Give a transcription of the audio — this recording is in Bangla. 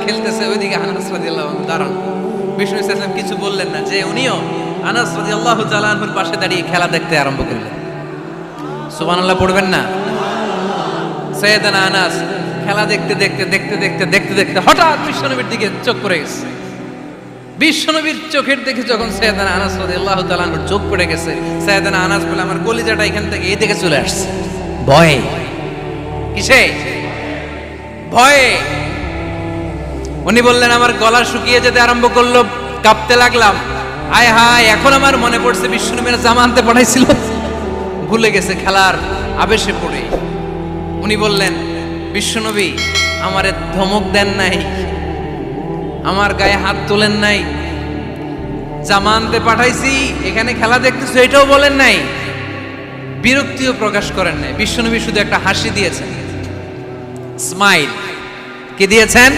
খেলতেছে, ওইদিকে আনাস রাদিয়াল্লাহু আনহু দাঁড়ানো। বিষ্ণু ইসলাম কিছু বললেন না, যে উনিও আনাস রাদিয়াল্লাহু তাআলা আনহুর পাশে দাঁড়িয়ে খেলা দেখতে আরম্ভ করলেন। সুবহানাল্লাহ পড়বেন না? সাইয়েদানা আনাস খেলা দেখতে দেখতে দেখতে দেখতে দেখতে দেখতে হঠাৎ বিশ্বনবীর দিকে চোখ পড়ে গেছে। বিশ্বনবীর চোখের দেখে যখন সাইয়েদানা আনাস রাদিয়াল্লাহু তাআলা আনহুর চোখ পড়ে গেছে, সাইয়েদানা আনাস বলে, আমার কলিজাটা এখান থেকে এই দিকে চলে আসছে ভয়ে। কিসে? ভয়ে। উনি বললেন, আমার গলা শুকিয়ে যেতে আরম্ভ করলো, কাঁপতে লাগলাম। আয় হায়, এখন আমার মনে পড়ছে বিশ্বনবীর জামা আনতে পাঠাইছিল, ভুলে গেছে খেলার আবেশে পড়ে। উনি বললেন, বিশ্বনবী আমারে ধমক দেন নাই, আমার গায়ে হাত তোলেন নাই, জামা আনতে পাঠাইছি, এখানে খেলা দেখতেছো এটাও বলেন নাই, বিরক্তিও প্রকাশ করেন নাই। বিশ্বনবী শুধু একটা হাসি দিয়েছেন, স্মাইল। কি দিয়েছেন?